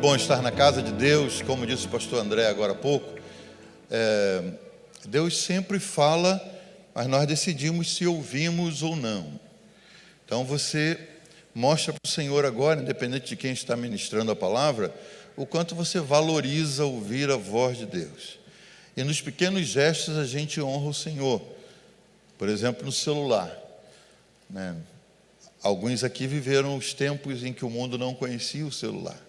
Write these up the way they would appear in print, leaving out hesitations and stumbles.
bom estar na casa de Deus, como disse o pastor André agora há pouco. Deus sempre fala, mas nós decidimos se ouvimos ou não. Então você mostra para o Senhor agora, independente de quem está ministrando a palavra, o quanto você valoriza ouvir a voz de Deus. E nos pequenos gestos a gente honra o Senhor. Por exemplo, no celular, né? Alguns aqui viveram os tempos em que o mundo não conhecia o celular.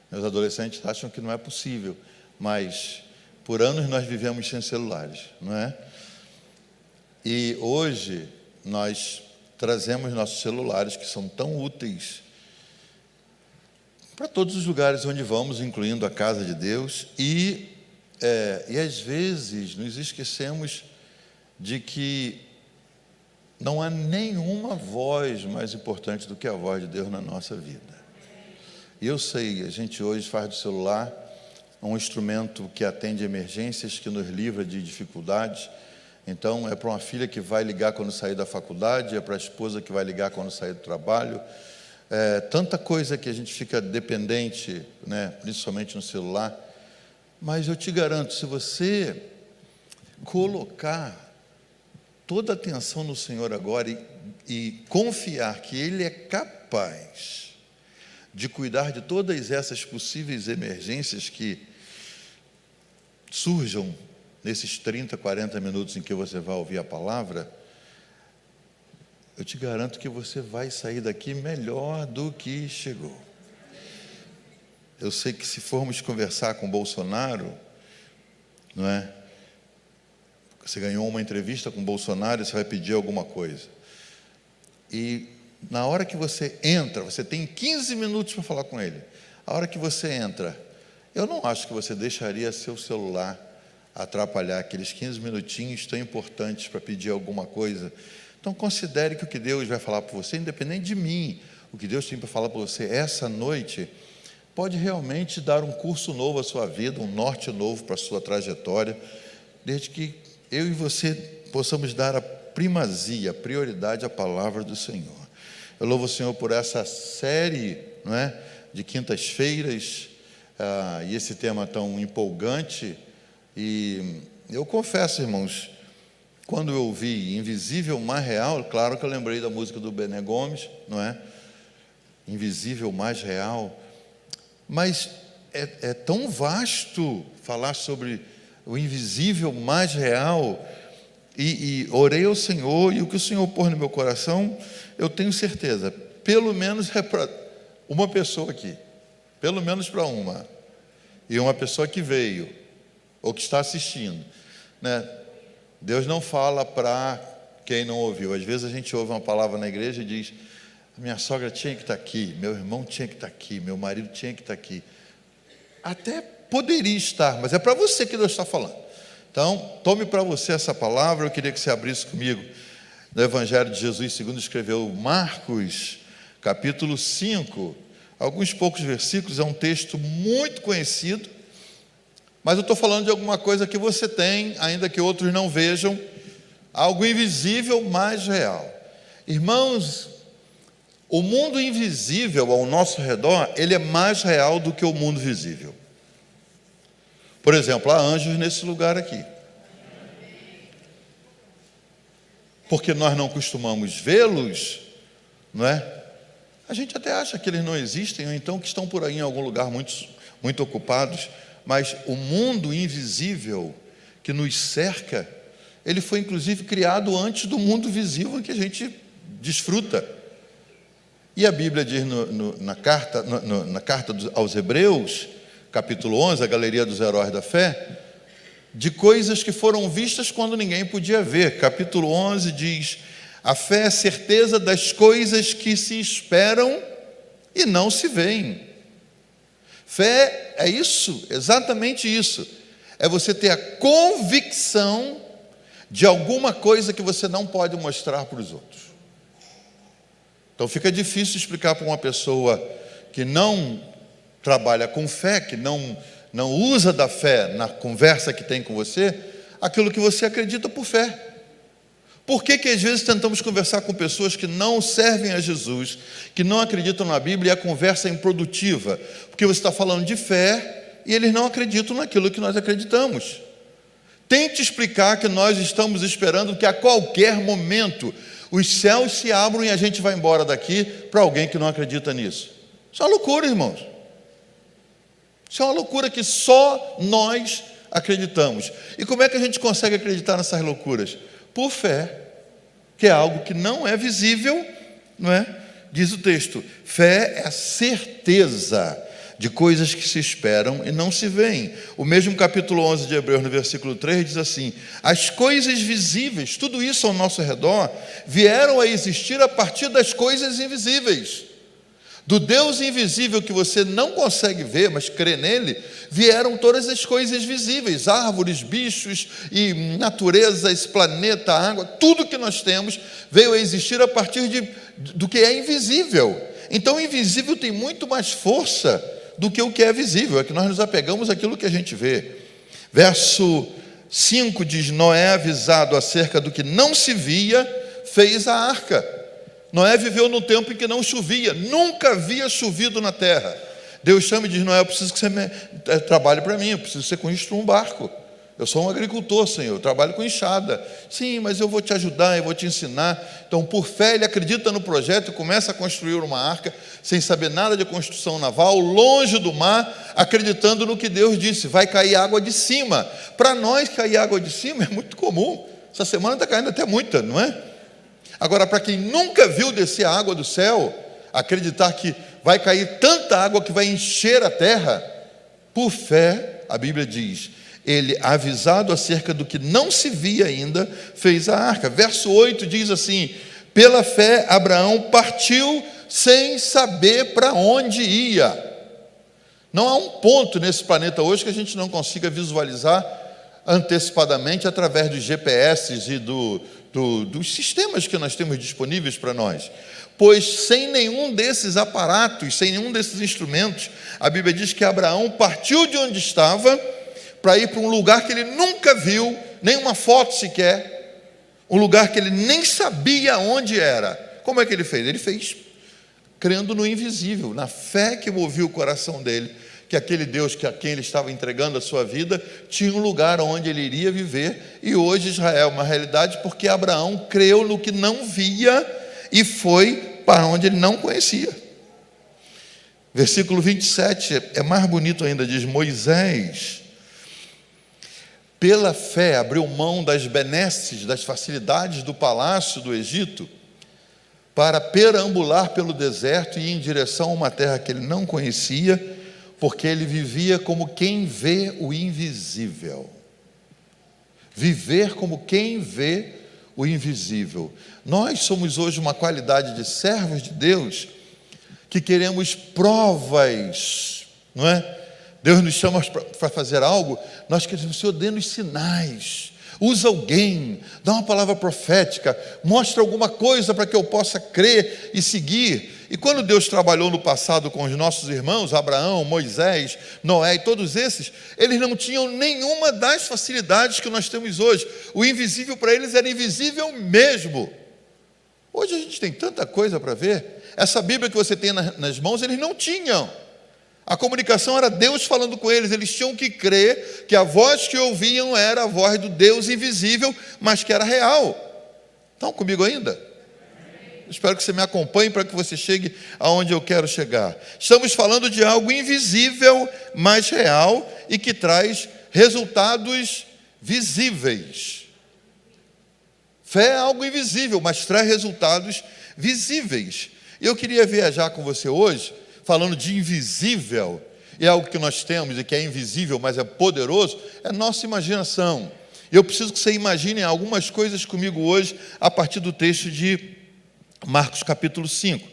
Meus adolescentes acham que não é possível, mas por anos nós vivemos sem celulares, não é? E hoje nós trazemos nossos celulares, que são tão úteis, para todos os lugares onde vamos, incluindo a casa de Deus, e às vezes nos esquecemos de que não há nenhuma voz mais importante do que a voz de Deus na nossa vida. E eu sei, a gente hoje faz do celular um instrumento que atende emergências, que nos livra de dificuldades. Então, é para uma filha que vai ligar quando sair da faculdade, é para a esposa que vai ligar quando sair do trabalho. Tanta coisa que a gente fica dependente, né, principalmente no celular. Mas eu te garanto, se você colocar toda a atenção no Senhor agora e confiar que Ele é capaz de cuidar de todas essas possíveis emergências que surjam nesses 30, 40 minutos em que você vai ouvir a palavra, eu te garanto que você vai sair daqui melhor do que chegou. Eu sei que se formos conversar com Bolsonaro, não é? Você ganhou uma entrevista com Bolsonaro, você vai pedir alguma coisa. E na hora que você entra, você tem 15 minutos para falar com ele. A hora que você entra, eu não acho que você deixaria seu celular atrapalhar aqueles 15 minutinhos tão importantes para pedir alguma coisa. Então considere que o que Deus vai falar para você, independente de mim, o que Deus tem para falar para você essa noite, pode realmente dar um curso novo à sua vida, um norte novo para a sua trajetória, desde que eu e você possamos dar a primazia, a prioridade à palavra do Senhor. Eu louvo o Senhor por essa série, não é, de quintas-feiras, e esse tema tão empolgante. E eu confesso, irmãos, quando eu ouvi Invisível, Mais Real, claro que eu lembrei da música do Bené Gomes, não é? Invisível, Mais Real. Mas é tão vasto falar sobre o invisível mais real, e orei ao Senhor, e o que o Senhor pôs no meu coração, eu tenho certeza, pelo menos é para uma pessoa aqui, pelo menos para uma, e uma pessoa que veio, ou que está assistindo, né? Deus não fala para quem não ouviu. Às vezes a gente ouve uma palavra na igreja e diz: minha sogra tinha que estar aqui, meu irmão tinha que estar aqui, meu marido tinha que estar aqui. Até poderia estar, mas é para você que Deus está falando. Então, tome para você essa palavra. Eu queria que você abrisse comigo no Evangelho de Jesus, segundo escreveu Marcos, capítulo 5, alguns poucos versículos. É um texto muito conhecido, mas eu estou falando de alguma coisa que você tem, ainda que outros não vejam, algo invisível, mais real. Irmãos, o mundo invisível ao nosso redor, ele é mais real do que o mundo visível. Por exemplo, há anjos nesse lugar aqui. Porque nós não costumamos vê-los, não é? A gente até acha que eles não existem, ou então que estão por aí em algum lugar muito ocupados, mas o mundo invisível que nos cerca, ele foi inclusive criado antes do mundo visível que a gente desfruta. E a Bíblia diz na carta aos Hebreus, capítulo 11, a galeria dos heróis da fé, de coisas que foram vistas quando ninguém podia ver. Capítulo 11 diz: a fé é a certeza das coisas que se esperam e não se veem. Fé é isso, exatamente isso. É você ter a convicção de alguma coisa que você não pode mostrar para os outros. Então fica difícil explicar para uma pessoa que não trabalha com fé, que não usa da fé na conversa que tem com você, aquilo que você acredita por fé. Por que às vezes tentamos conversar com pessoas que não servem a Jesus, que não acreditam na Bíblia, e a conversa é improdutiva? Porque você está falando de fé e eles não acreditam naquilo que nós acreditamos. Tente explicar que nós estamos esperando que a qualquer momento os céus se abram e a gente vai embora daqui, para alguém que não acredita nisso. Isso é uma loucura, irmãos. Isso é uma loucura que só nós acreditamos. E como é que a gente consegue acreditar nessas loucuras? Por fé, que é algo que não é visível, não é? Diz o texto, fé é a certeza de coisas que se esperam e não se veem. O mesmo capítulo 11 de Hebreus, no versículo 3, diz assim: as coisas visíveis, tudo isso ao nosso redor, vieram a existir a partir das coisas invisíveis. Do Deus invisível que você não consegue ver, mas crê nele, vieram todas as coisas visíveis, árvores, bichos e natureza, esse planeta, água, tudo que nós temos veio a existir a partir do que é invisível. Então o invisível tem muito mais força do que o que é visível, é que nós nos apegamos àquilo que a gente vê. Verso 5 diz, Noé, avisado acerca do que não se via, fez a arca. Noé viveu num tempo em que não chovia, nunca havia chovido na terra. Deus chama e diz, Noé, eu preciso que você trabalhe para mim, eu preciso que você construa um barco. Eu sou um agricultor, Senhor, eu trabalho com enxada. Sim, mas eu vou te ajudar, eu vou te ensinar. Então, por fé, ele acredita no projeto e começa a construir uma arca, sem saber nada de construção naval, longe do mar, acreditando no que Deus disse, vai cair água de cima. Para nós, cair água de cima é muito comum. Essa semana está caindo até muita, não é? Agora, para quem nunca viu descer a água do céu, acreditar que vai cair tanta água que vai encher a terra, por fé, a Bíblia diz, ele, avisado acerca do que não se via ainda, fez a arca. Verso 8 diz assim, pela fé Abraão partiu sem saber para onde ia. Não há um ponto nesse planeta hoje que a gente não consiga visualizar antecipadamente através dos GPS e dos sistemas que nós temos disponíveis para nós. Pois sem nenhum desses aparatos, sem nenhum desses instrumentos, a Bíblia diz que Abraão partiu de onde estava para ir para um lugar que ele nunca viu, nem uma foto sequer, um lugar que ele nem sabia onde era. Como é que ele fez? Ele fez crendo no invisível, na fé que movia o coração dele, que aquele Deus a quem ele estava entregando a sua vida tinha um lugar onde ele iria viver. E hoje Israel é uma realidade porque Abraão creu no que não via e foi para onde ele não conhecia. Versículo 27 é mais bonito ainda, diz, Moisés, pela fé, abriu mão das benesses, das facilidades do palácio do Egito, para perambular pelo deserto e ir em direção a uma terra que ele não conhecia, porque ele vivia como quem vê o invisível. Viver como quem vê o invisível. Nós somos hoje uma qualidade de servos de Deus que queremos provas, não é? Deus nos chama para fazer algo, nós queremos, Senhor, dê-nos sinais, usa alguém, dá uma palavra profética, mostra alguma coisa para que eu possa crer e seguir. E quando Deus trabalhou no passado com os nossos irmãos, Abraão, Moisés, Noé e todos esses, eles não tinham nenhuma das facilidades que nós temos hoje. O invisível para eles era invisível mesmo. Hoje a gente tem tanta coisa para ver. Essa Bíblia que você tem nas mãos, eles não tinham. A comunicação era Deus falando com eles, eles tinham que crer que a voz que ouviam era a voz do Deus invisível, mas que era real. Estão comigo ainda? Espero que você me acompanhe para que você chegue aonde eu quero chegar. Estamos falando de algo invisível, mas real, e que traz resultados visíveis. Fé é algo invisível, mas traz resultados visíveis. E eu queria viajar com você hoje, falando de invisível, e é algo que nós temos e que é invisível, mas é poderoso, é nossa imaginação. Eu preciso que você imagine algumas coisas comigo hoje, a partir do texto de Marcos capítulo 5.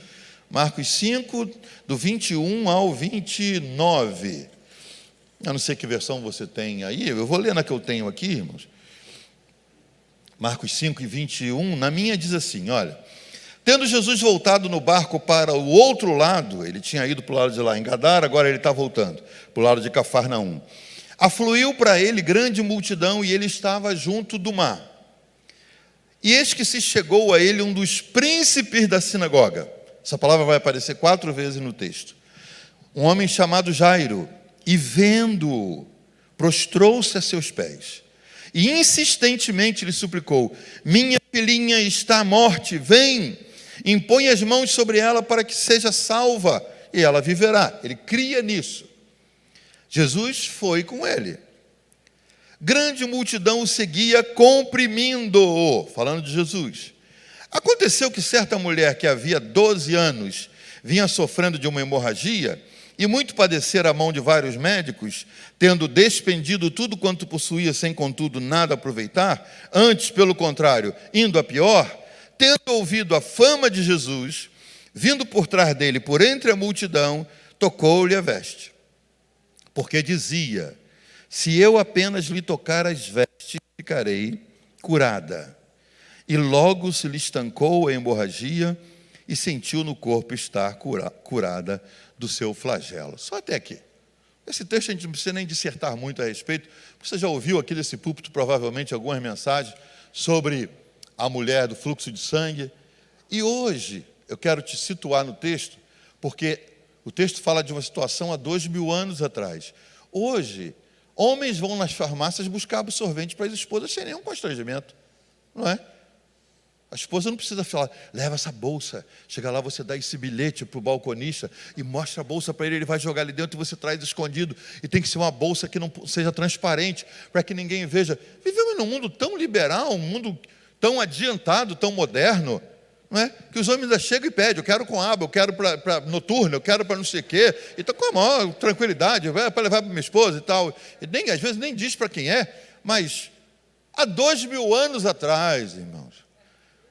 Marcos 5, do 21 ao 29. Eu não sei que versão você tem aí, eu vou ler na que eu tenho aqui, irmãos. Marcos 5 e 21, na minha diz assim, olha, tendo Jesus voltado no barco para o outro lado, ele tinha ido para o lado de lá em Gadara, agora ele está voltando para o lado de Cafarnaum. Afluiu para ele grande multidão e ele estava junto do mar. E eis que se chegou a ele um dos príncipes da sinagoga. Essa palavra vai aparecer 4 vezes no texto. Um homem chamado Jairo, e vendo-o, prostrou-se a seus pés. E insistentemente lhe suplicou: minha filhinha está à morte, vem, impõe as mãos sobre ela para que seja salva, e ela viverá. Ele cria nisso. Jesus foi com ele. Grande multidão o seguia, comprimindo-o, falando de Jesus. Aconteceu que certa mulher que havia 12 anos vinha sofrendo de uma hemorragia, e muito padecer a mão de vários médicos, tendo despendido tudo quanto possuía, sem contudo nada aproveitar, antes, pelo contrário, indo a pior, tendo ouvido a fama de Jesus, vindo por trás dele, por entre a multidão, tocou-lhe a veste. Porque dizia: se eu apenas lhe tocar as vestes, ficarei curada. E logo se lhe estancou a hemorragia e sentiu no corpo estar curada do seu flagelo. Só até aqui. Esse texto a gente não precisa nem dissertar muito a respeito. Você já ouviu aqui desse púlpito provavelmente algumas mensagens sobre a mulher do fluxo de sangue. E hoje eu quero te situar no texto, porque o texto fala de uma situação há 2000 anos atrás. Hoje, homens vão nas farmácias buscar absorvente para as esposas sem nenhum constrangimento, não é? A esposa não precisa falar: leva essa bolsa. Chega lá, você dá esse bilhete para o balconista e mostra a bolsa para ele, ele vai jogar ali dentro e você traz escondido. E tem que ser uma bolsa que não seja transparente, para que ninguém veja. Vivemos num mundo tão liberal, um mundo tão adiantado, tão moderno, não é? Que os homens ainda chegam e pedem: eu quero com aba, eu quero para noturno, eu quero para não sei o quê. Então, com a maior tranquilidade, para levar para minha esposa e tal. E nem, às vezes nem diz para quem é, mas há 2000 anos atrás, irmãos,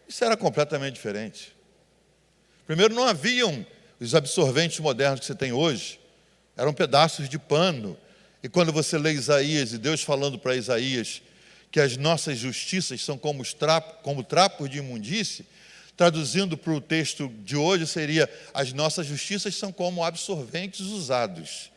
isso era completamente diferente. Primeiro, não haviam os absorventes modernos que você tem hoje. Eram pedaços de pano. E quando você lê Isaías, e Deus falando para Isaías que as nossas justiças são como trapos de imundície, traduzindo para o texto de hoje seria: as nossas justiças são como absorventes usados,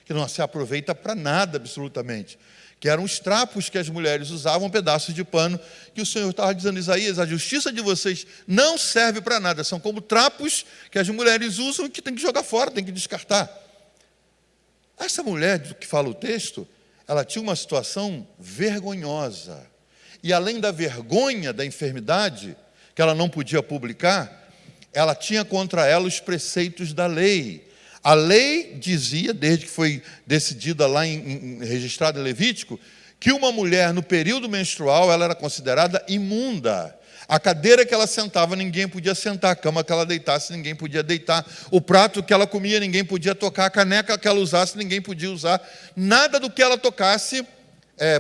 que não se aproveita para nada absolutamente. Que eram os trapos que as mulheres usavam, pedaços de pano, que o Senhor estava dizendo: Isaías, a justiça de vocês não serve para nada, são como trapos que as mulheres usam e que tem que jogar fora, tem que descartar. Essa mulher do que fala o texto, ela tinha uma situação vergonhosa, e além da vergonha da enfermidade, que ela não podia publicar, ela tinha contra ela os preceitos da lei. A lei dizia, desde que foi decidida lá, registrada em Levítico, que uma mulher no período menstrual ela era considerada imunda. A cadeira que ela sentava, ninguém podia sentar. A cama que ela deitasse, ninguém podia deitar. O prato que ela comia, ninguém podia tocar. A caneca que ela usasse, ninguém podia usar. Nada do que ela tocasse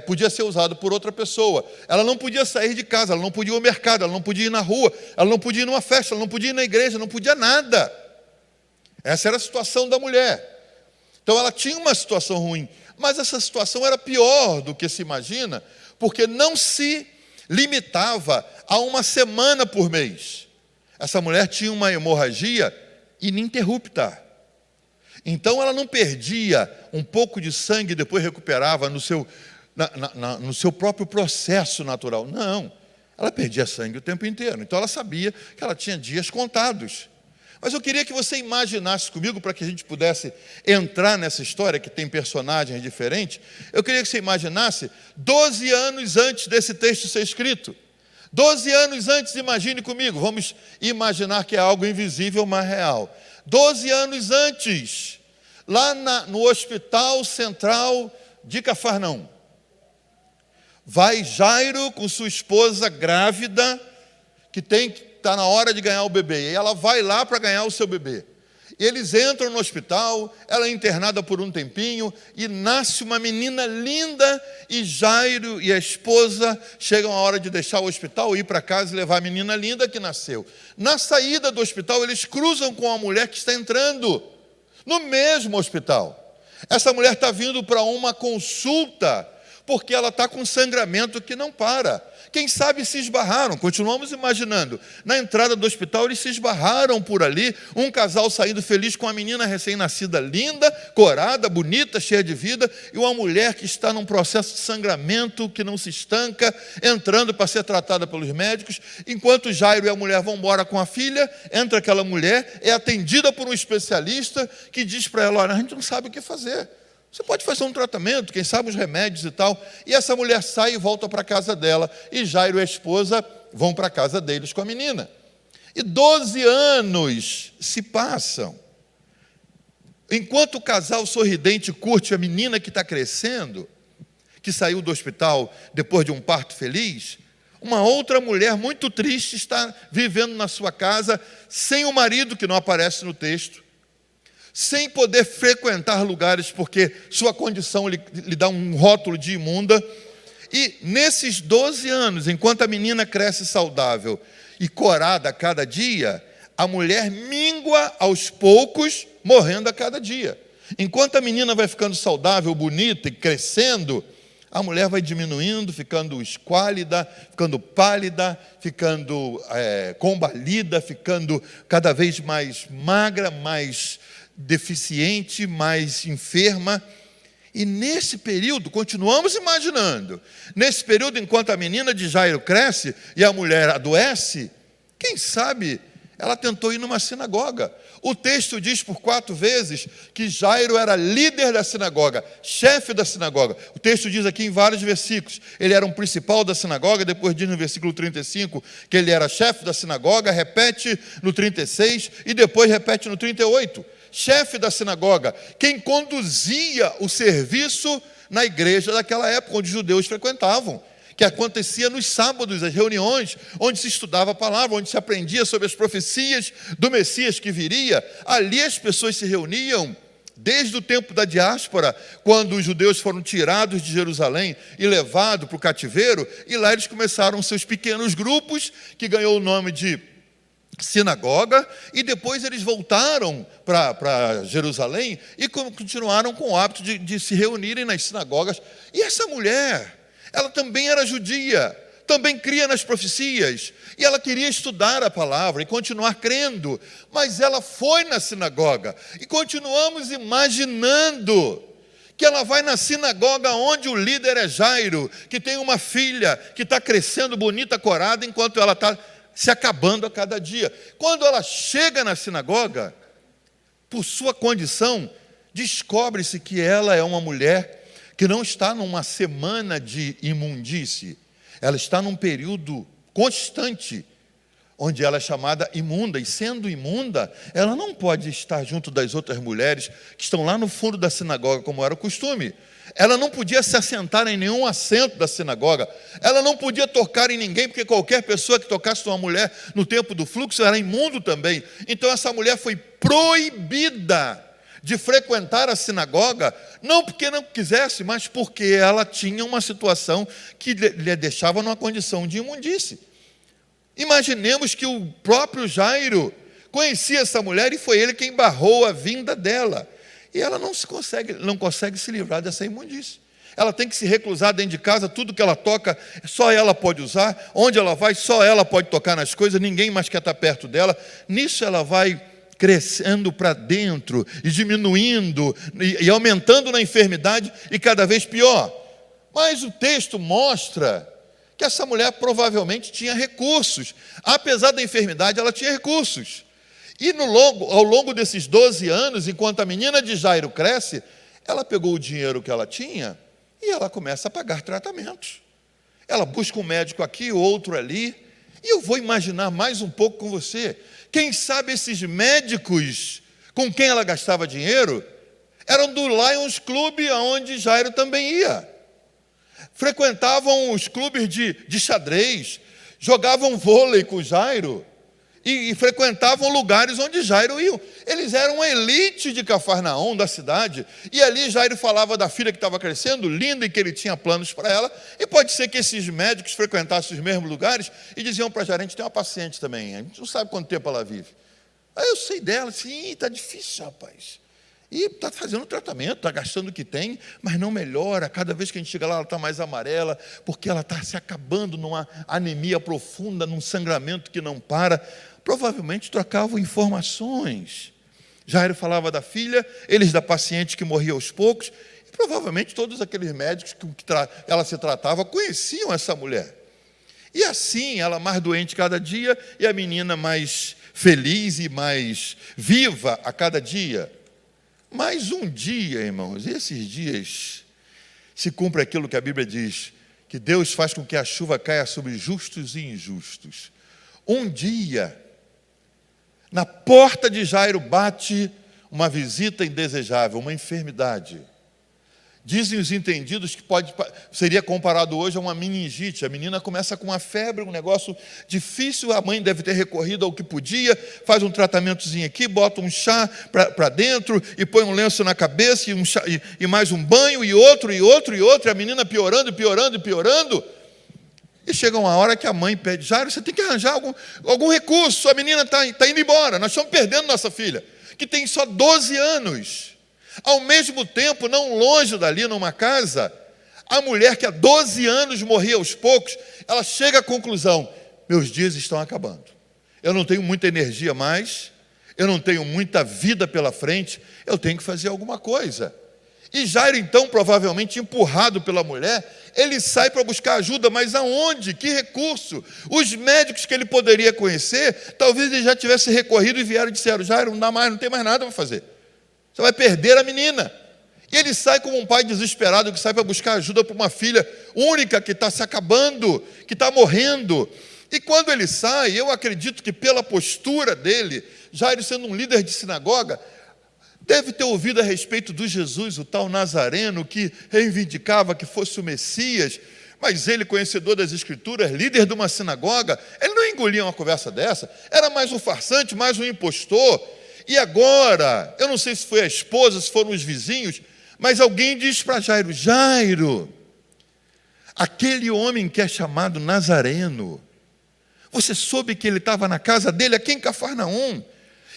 podia ser usado por outra pessoa. Ela não podia sair de casa, ela não podia ir ao mercado, ela não podia ir na rua, ela não podia ir numa festa, ela não podia ir na igreja, não podia nada. Essa era a situação da mulher. Então ela tinha uma situação ruim, mas essa situação era pior do que se imagina, porque não se limitava a uma semana por mês. Essa mulher tinha uma hemorragia ininterrupta. Então ela não perdia um pouco de sangue e depois recuperava no seu próprio processo natural. Não, ela perdia sangue o tempo inteiro. Então ela sabia que ela tinha dias contados. Mas eu queria que você imaginasse comigo, para que a gente pudesse entrar nessa história, que tem personagens diferentes. Eu queria que você imaginasse 12 anos antes desse texto ser escrito. 12 anos antes, imagine comigo. Vamos imaginar que é algo invisível, mas real. 12 anos antes, lá no Hospital Central de Cafarnaum, vai Jairo com sua esposa grávida, que está na hora de ganhar o bebê, e ela vai lá para ganhar o seu bebê. E eles entram no hospital, ela é internada por um tempinho, e nasce uma menina linda, e Jairo e a esposa chegam a hora de deixar o hospital, ir para casa e levar a menina linda que nasceu. Na saída do hospital, eles cruzam com a mulher que está entrando no mesmo hospital. Essa mulher está vindo para uma consulta, porque ela está com sangramento que não para. Quem sabe se esbarraram, continuamos imaginando. Na entrada do hospital, eles se esbarraram por ali, um casal saindo feliz com a menina recém-nascida, linda, corada, bonita, cheia de vida, e uma mulher que está num processo de sangramento que não se estanca, entrando para ser tratada pelos médicos. Enquanto Jairo e a mulher vão embora com a filha, entra aquela mulher, é atendida por um especialista que diz para ela: olha, a gente não sabe o que fazer. Você pode fazer um tratamento, quem sabe os remédios e tal. E essa mulher sai e volta para a casa dela. E Jairo e a esposa vão para a casa deles com a menina. E 12 anos se passam. Enquanto o casal sorridente curte a menina que está crescendo, que saiu do hospital depois de um parto feliz, uma outra mulher muito triste está vivendo na sua casa, sem o marido, que não aparece no texto, sem poder frequentar lugares, porque sua condição lhe dá um rótulo de imunda. E nesses 12 anos, enquanto a menina cresce saudável e corada a cada dia, a mulher mingua aos poucos, morrendo a cada dia. Enquanto a menina vai ficando saudável, bonita e crescendo, a mulher vai diminuindo, ficando esquálida, ficando pálida, ficando combalida, ficando cada vez mais magra, mais deficiente, mais enferma. E nesse período, continuamos imaginando, nesse período, enquanto a menina de Jairo cresce e a mulher adoece, quem sabe ela tentou ir numa sinagoga. O texto diz por 4 vezes que Jairo era líder da sinagoga, chefe da sinagoga. O texto diz aqui em vários versículos, ele era um principal da sinagoga, depois diz no versículo 35 que ele era chefe da sinagoga, repete no 36 e depois repete no 38. Chefe da sinagoga, quem conduzia o serviço na igreja daquela época, onde os judeus frequentavam, que acontecia nos sábados, as reuniões, onde se estudava a palavra, onde se aprendia sobre as profecias do Messias que viria. Ali as pessoas se reuniam desde o tempo da diáspora, quando os judeus foram tirados de Jerusalém e levados para o cativeiro, e lá eles começaram seus pequenos grupos, que ganhou o nome de sinagoga, e depois eles voltaram para Jerusalém e continuaram com o hábito de se reunirem nas sinagogas. E essa mulher, ela também era judia, também cria nas profecias, e ela queria estudar a palavra e continuar crendo, mas ela foi na sinagoga, e continuamos imaginando que ela vai na sinagoga onde o líder é Jairo, que tem uma filha que está crescendo bonita, corada, enquanto ela está se acabando a cada dia. Quando ela chega na sinagoga, por sua condição, descobre-se que ela é uma mulher que não está numa semana de imundície, ela está num período constante, onde ela é chamada imunda, e sendo imunda, ela não pode estar junto das outras mulheres que estão lá no fundo da sinagoga, como era o costume. Ela não podia se assentar em nenhum assento da sinagoga, ela não podia tocar em ninguém, porque qualquer pessoa que tocasse uma mulher no tempo do fluxo era imundo também. Então essa mulher foi proibida de frequentar a sinagoga, não porque não quisesse, mas porque ela tinha uma situação que lhe deixava numa condição de imundície. Imaginemos que o próprio Jairo conhecia essa mulher e foi ele quem barrou a vinda dela. E ela não consegue se livrar dessa imundície. Ela tem que se reclusar dentro de casa, tudo que ela toca, só ela pode usar, onde ela vai, só ela pode tocar nas coisas, ninguém mais quer estar perto dela. Nisso ela vai crescendo para dentro, e diminuindo, e aumentando na enfermidade, e cada vez pior. Mas o texto mostra que essa mulher provavelmente tinha recursos. Apesar da enfermidade, ela tinha recursos. E ao longo desses 12 anos, enquanto a menina de Jairo cresce, ela pegou o dinheiro que ela tinha e ela começa a pagar tratamentos. Ela busca um médico aqui, outro ali. E eu vou imaginar mais um pouco com você. Quem sabe esses médicos com quem ela gastava dinheiro eram do Lions Club, onde Jairo também ia. Frequentavam os clubes de xadrez, jogavam vôlei com Jairo e frequentavam lugares onde Jairo ia. Eles eram uma elite de Cafarnaum, da cidade, e ali Jairo falava da filha que estava crescendo, linda, e que ele tinha planos para ela, e pode ser que esses médicos frequentassem os mesmos lugares e diziam para Jairo: a gente tem uma paciente também, a gente não sabe quanto tempo ela vive. Aí eu sei dela, sim, está difícil, rapaz. E está fazendo tratamento, está gastando o que tem, mas não melhora. Cada vez que a gente chega lá, ela está mais amarela, porque ela está se acabando numa anemia profunda, num sangramento que não para. Provavelmente trocavam informações. Jairo falava da filha, eles da paciente que morria aos poucos, e provavelmente todos aqueles médicos com que ela se tratava conheciam essa mulher. E assim, ela mais doente cada dia, e a menina mais feliz e mais viva a cada dia. Mas um dia, irmãos, esses dias, se cumpre aquilo que a Bíblia diz, que Deus faz com que a chuva caia sobre justos e injustos. Um dia, na porta de Jairo bate uma visita indesejável, uma enfermidade. Dizem os entendidos que seria comparado hoje a uma meningite. A menina começa com uma febre, um negócio difícil, a mãe deve ter recorrido ao que podia, faz um tratamentozinho aqui, bota um chá para dentro, e põe um lenço na cabeça, e mais um banho, e outro, e a menina piorando, piorando, piorando. E chega uma hora que a mãe pede: Jairo, você tem que arranjar algum recurso, a menina está indo embora, nós estamos perdendo nossa filha, que tem só 12 anos. Ao mesmo tempo, não longe dali, numa casa, a mulher que há 12 anos morria aos poucos, ela chega à conclusão: meus dias estão acabando, eu não tenho muita energia mais, eu não tenho muita vida pela frente, eu tenho que fazer alguma coisa. E Jairo, então, provavelmente empurrado pela mulher, ele sai para buscar ajuda, mas aonde? Que recurso? Os médicos que ele poderia conhecer, talvez ele já tivesse recorrido e vieram e disseram: Jairo, não dá mais, não tem mais nada para fazer. Você vai perder a menina. E ele sai como um pai desesperado que sai para buscar ajuda para uma filha única que está se acabando, que está morrendo. E quando ele sai, eu acredito que pela postura dele, Jairo sendo um líder de sinagoga, deve ter ouvido a respeito do Jesus, o tal Nazareno, que reivindicava que fosse o Messias, mas ele, conhecedor das Escrituras, líder de uma sinagoga, ele não engolia uma conversa dessa, era mais um farsante, mais um impostor. E agora, eu não sei se foi a esposa, se foram os vizinhos, mas alguém diz para Jairo: Jairo, aquele homem que é chamado Nazareno, você soube que ele estava na casa dele aqui em Cafarnaum,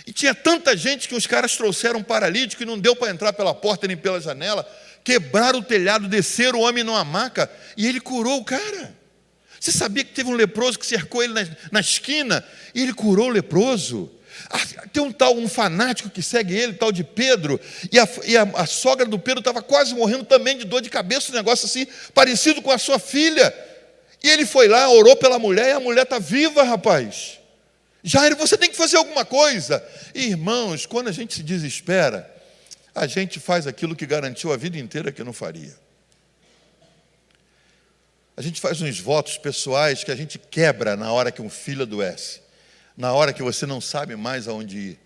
e tinha tanta gente que os caras trouxeram um paralítico e não deu para entrar pela porta nem pela janela, quebraram o telhado, desceram o homem numa maca, e ele curou o cara. Você sabia que teve um leproso que cercou ele na esquina, e ele curou o leproso? Tem um fanático que segue ele, tal de Pedro, e a sogra do Pedro estava quase morrendo também de dor de cabeça, um negócio assim, parecido com a sua filha. E ele foi lá, orou pela mulher, e a mulher está viva, rapaz. Jairo, você tem que fazer alguma coisa. E, irmãos, quando a gente se desespera, a gente faz aquilo que garantiu a vida inteira que não faria. A gente faz uns votos pessoais que a gente quebra na hora que um filho adoece, na hora que você não sabe mais aonde ir.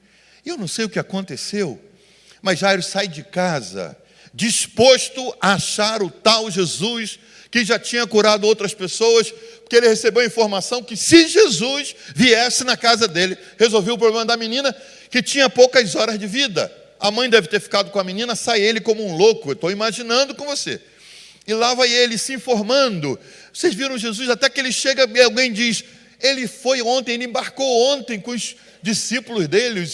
E eu não sei o que aconteceu, mas Jairo sai de casa disposto a achar o tal Jesus que já tinha curado outras pessoas, porque ele recebeu a informação que se Jesus viesse na casa dele, resolveu o problema da menina, que tinha poucas horas de vida. A mãe deve ter ficado com a menina, sai ele como um louco, eu estou imaginando com você. E lá vai ele se informando. Vocês viram Jesus, até que ele chega e alguém diz: ele foi ontem, ele embarcou ontem com os discípulos dele,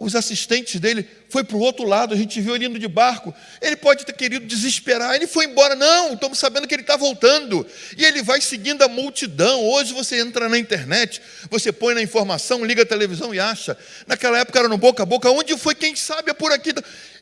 os assistentes dele, foi para o outro lado, a gente viu ele indo de barco. Ele pode ter querido desesperar, ele foi embora. Não, estamos sabendo que ele está voltando. E ele vai seguindo a multidão. Hoje você entra na internet, você põe na informação, liga a televisão e acha. Naquela época era no boca a boca. Onde foi? Quem sabe é por aqui.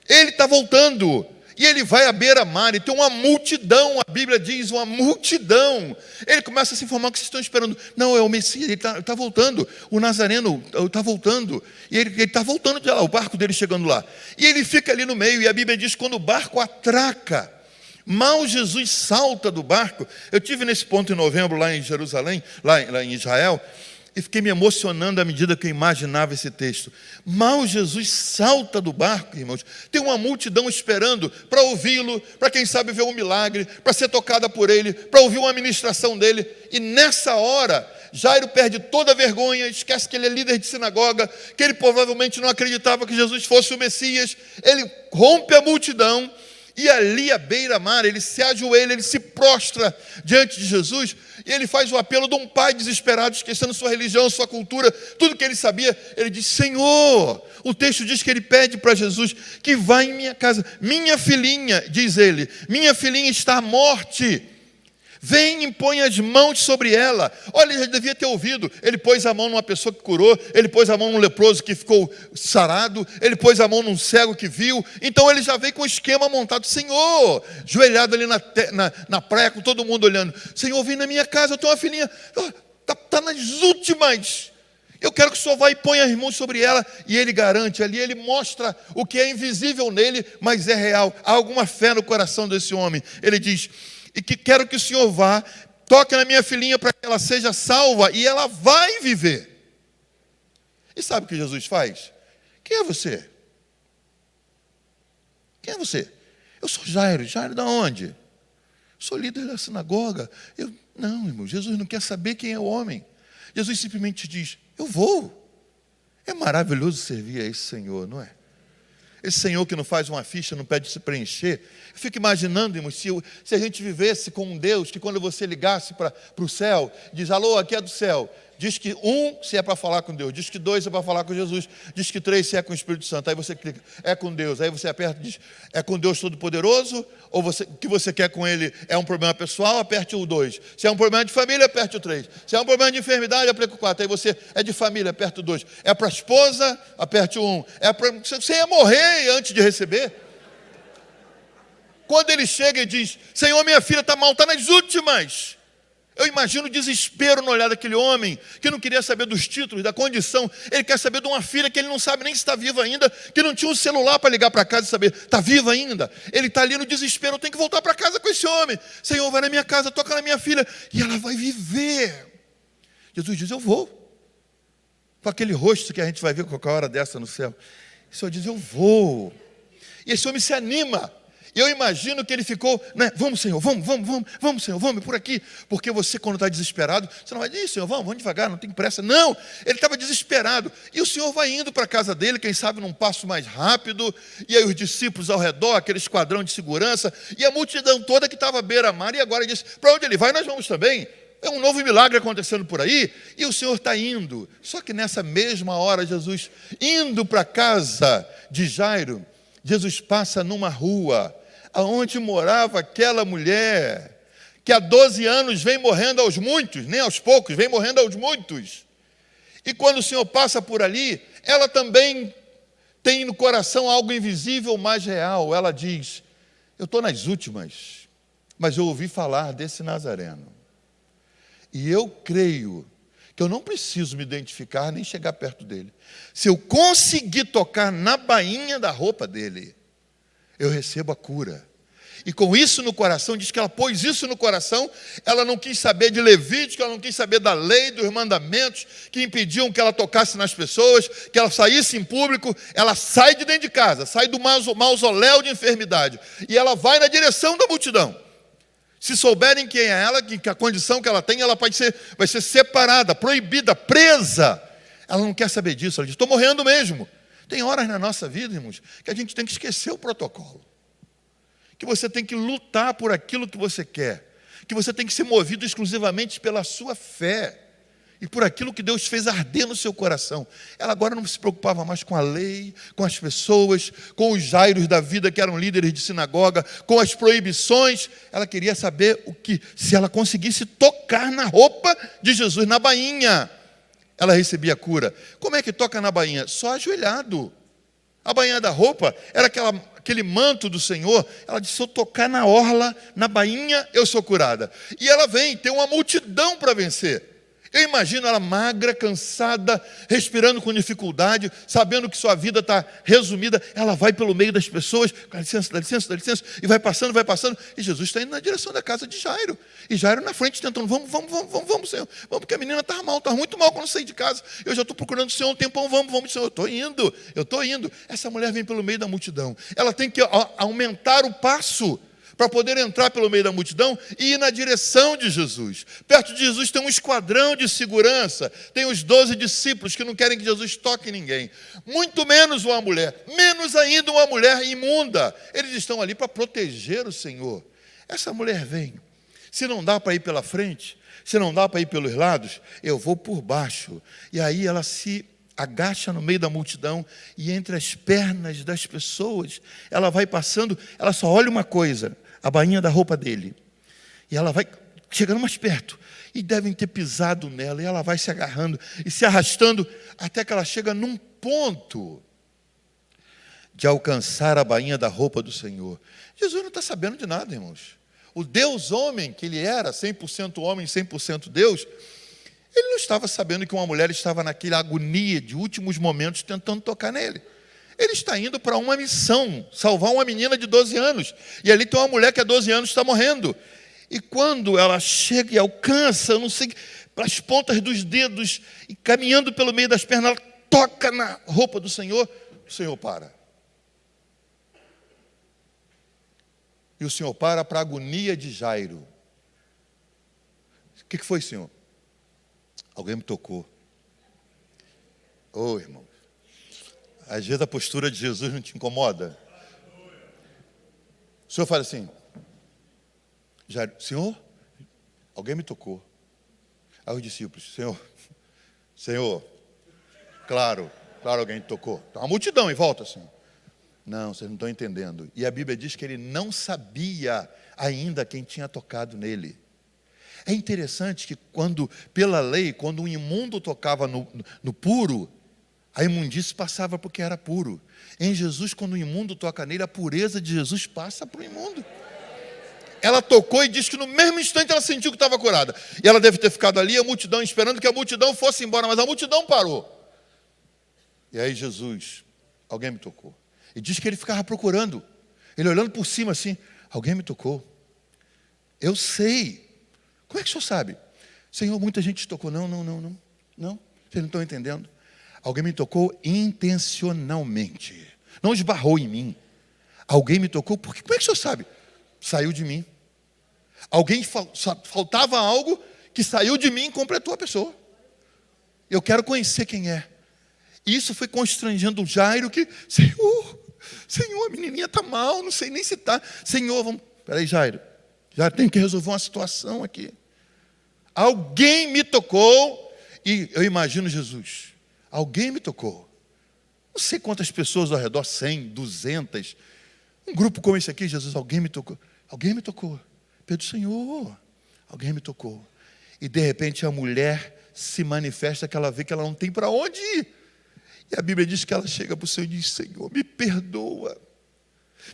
Ele está voltando. E ele vai à beira-mar, e tem uma multidão, a Bíblia diz, uma multidão. Ele começa a se informar: o que vocês estão esperando? Não, é o Messias, ele está voltando, o Nazareno está voltando. E ele está voltando de lá, o barco dele chegando lá. E ele fica ali no meio, e a Bíblia diz: quando o barco atraca, mal Jesus salta do barco. Eu tive nesse ponto em novembro, lá em Jerusalém, lá em Israel, e fiquei me emocionando à medida que eu imaginava esse texto. Mal Jesus salta do barco, irmãos, tem uma multidão esperando para ouvi-lo, para quem sabe ver um milagre, para ser tocada por ele, para ouvir uma ministração dele. E nessa hora, Jairo perde toda a vergonha, esquece que ele é líder de sinagoga, que ele provavelmente não acreditava que Jesus fosse o Messias. Ele rompe a multidão E ali à beira-mar, ele se ajoelha, ele se prostra diante de Jesus, e ele faz o apelo de um pai desesperado, esquecendo sua religião, sua cultura, tudo que ele sabia. Ele diz: Senhor, o texto diz que ele pede para Jesus que vá em minha casa. Minha filhinha, diz ele, minha filhinha está à morte. Vem e põe as mãos sobre ela. Olha, ele já devia ter ouvido. Ele pôs a mão numa pessoa que curou, ele pôs a mão num leproso que ficou sarado, ele pôs a mão num cego que viu. Então ele já veio com o esquema montado. Senhor, joelhado ali na praia, com todo mundo olhando. Senhor, vem na minha casa, eu tenho uma filhinha, está nas últimas. Eu quero que o Senhor vá e ponha as mãos sobre ela. E ele garante ali, ele mostra o que é invisível nele, mas é real. Há alguma fé no coração desse homem. Ele diz: e que quero que o Senhor vá, toque na minha filhinha para que ela seja salva, e ela vai viver. E sabe o que Jesus faz? Quem é você? Quem é você? Eu sou Jairo. Jairo de onde? Sou líder da sinagoga. Não, irmão, Jesus não quer saber quem é o homem. Jesus simplesmente diz: eu vou. É maravilhoso servir a esse Senhor, não é? Esse Senhor que não faz uma ficha, não pede se preencher. Eu fico imaginando, irmãos, se a gente vivesse com um Deus que quando você ligasse para o céu, diz: alô, aqui é do céu. Diz que 1, se é para falar com Deus. Diz que 2, se é para falar com Jesus. Diz que 3, se é com o Espírito Santo. Aí você clica: é com Deus. Aí você aperta e diz: é com Deus Todo-Poderoso? Ou o que você quer com Ele é um problema pessoal? Aperte o 2. Se é um problema de família, aperte o 3. Se é um problema de enfermidade, aperte o 4. Aí você é de família, aperte o 2. É para a esposa, aperte o 1. Você ia morrer antes de receber. Quando ele chega e diz: Senhor, minha filha está mal, está nas últimas. Eu imagino o desespero no olhar daquele homem, que não queria saber dos títulos, da condição. Ele quer saber de uma filha que ele não sabe nem se está viva ainda, que não tinha um celular para ligar para casa e saber, está viva ainda? Ele está ali no desespero, eu tenho que voltar para casa com esse homem. Senhor, vai na minha casa, toca na minha filha, e ela vai viver. Jesus diz: eu vou. Com aquele rosto que a gente vai ver qualquer hora dessa no céu. O Senhor diz: eu vou. E esse homem se anima. Eu imagino que ele ficou, né? Vamos, Senhor, vamos, Senhor, vamos por aqui. Porque você, quando está desesperado, você não vai dizer: Senhor, vamos devagar, não tem pressa. Não, ele estava desesperado. E o Senhor vai indo para a casa dele, quem sabe num passo mais rápido. E aí os discípulos ao redor, aquele esquadrão de segurança, e a multidão toda que estava à beira-mar. E agora diz: para onde ele vai, nós vamos também. É um novo milagre acontecendo por aí. E o Senhor está indo. Só que nessa mesma hora, Jesus, indo para a casa de Jairo, Jesus passa numa rua aonde morava aquela mulher que há 12 anos vem morrendo aos muitos, nem aos poucos, vem morrendo aos muitos. E quando o Senhor passa por ali, ela também tem no coração algo invisível, mas real. Ela diz: eu estou nas últimas, mas eu ouvi falar desse Nazareno. E eu creio que eu não preciso me identificar nem chegar perto dele. Se eu conseguir tocar na bainha da roupa dele, eu recebo a cura. E com isso no coração, diz que ela pôs isso no coração. Ela não quis saber de Levítico, ela não quis saber da lei, dos mandamentos que impediam que ela tocasse nas pessoas, que ela saísse em público. Ela sai de dentro de casa, sai do mausoléu de enfermidade, e ela vai na direção da multidão. Se souberem quem é ela, que a condição que ela tem, ela vai ser separada, proibida, presa. Ela não quer saber disso. Ela diz: estou morrendo mesmo. Tem horas na nossa vida, irmãos, que a gente tem que esquecer o protocolo, que você tem que lutar por aquilo que você quer, que você tem que ser movido exclusivamente pela sua fé e por aquilo que Deus fez arder no seu coração. Ela agora não se preocupava mais com a lei, com as pessoas, com os Jairos da vida que eram líderes de sinagoga, com as proibições. Ela queria saber se ela conseguisse tocar na roupa de Jesus, na bainha, ela recebia cura. Como é que toca na bainha? Só ajoelhado. A bainha da roupa era aquele manto do Senhor. Ela disse: se eu tocar na orla, na bainha, eu sou curada. E ela vem, tem uma multidão para vencer. Eu imagino ela magra, cansada, respirando com dificuldade, sabendo que sua vida está resumida. Ela vai pelo meio das pessoas: dá licença, dá licença, dá licença, e vai passando, e Jesus está indo na direção da casa de Jairo. E Jairo na frente tentando: vamos, Senhor, vamos, porque a menina está mal, está muito mal quando eu saí de casa. Eu já estou procurando o Senhor um tempão, vamos, Senhor, eu estou indo. Essa mulher vem pelo meio da multidão. Ela tem que aumentar o passo, para poder entrar pelo meio da multidão e ir na direção de Jesus. Perto de Jesus tem um esquadrão de segurança, tem os 12 discípulos que não querem que Jesus toque ninguém, muito menos uma mulher, menos ainda uma mulher imunda. Eles estão ali para proteger o Senhor. Essa mulher vem, se não dá para ir pela frente, se não dá para ir pelos lados, eu vou por baixo. E aí ela se agacha no meio da multidão e entre as pernas das pessoas, ela vai passando, ela só olha uma coisa, a bainha da roupa dele. E ela vai chegando mais perto, e devem ter pisado nela, e ela vai se agarrando e se arrastando, até que ela chega num ponto de alcançar a bainha da roupa do Senhor. Jesus não está sabendo de nada, irmãos. O Deus homem que ele era, 100% homem, 100% Deus, ele não estava sabendo que uma mulher estava naquela agonia de últimos momentos tentando tocar nele. Ele está indo para uma missão, salvar uma menina de 12 anos. E ali tem uma mulher que há 12 anos está morrendo. E quando ela chega e alcança, eu não sei, para as pontas dos dedos, e caminhando pelo meio das pernas, ela toca na roupa do Senhor, o Senhor para. E o Senhor para a agonia de Jairo. O que foi, Senhor? Alguém me tocou. Ô, irmão, às vezes a postura de Jesus não te incomoda. O Senhor fala assim, Jairo, Senhor, alguém me tocou. Aí os discípulos, Senhor, claro alguém te tocou. Tem uma multidão em volta, Senhor. Não, vocês não estão entendendo. E a Bíblia diz que ele não sabia ainda quem tinha tocado nele. É interessante que pela lei, quando um imundo tocava no puro, a imundície passava porque era puro. Em Jesus, quando o imundo toca nele, a pureza de Jesus passa para o imundo. Ela tocou e diz que no mesmo instante ela sentiu que estava curada. E ela deve ter ficado ali, a multidão, esperando que a multidão fosse embora, mas a multidão parou. E aí Jesus, alguém me tocou. E diz que ele ficava procurando, ele olhando por cima assim, alguém me tocou. Eu sei. Como é que o senhor sabe? Senhor, muita gente te tocou. Não. Vocês não estão entendendo. Alguém me tocou intencionalmente. Não esbarrou em mim. Alguém me tocou, porque como é que o senhor sabe? Saiu de mim. Alguém faltava algo que saiu de mim e completou a pessoa. Eu quero conhecer quem é. Isso foi constrangendo o Jairo que, Senhor, a menininha está mal, não sei nem se está. Senhor, vamos. Peraí, Jairo. Já tem que resolver uma situação aqui. Alguém me tocou, e eu imagino Jesus. Alguém me tocou. Não sei quantas pessoas ao redor, 100, 200. Um grupo como esse aqui, Jesus, alguém me tocou. Alguém me tocou. Pedro, Senhor, alguém me tocou. E de repente a mulher se manifesta, que ela vê que ela não tem para onde ir. E a Bíblia diz que ela chega para o Senhor e diz, Senhor, me perdoa.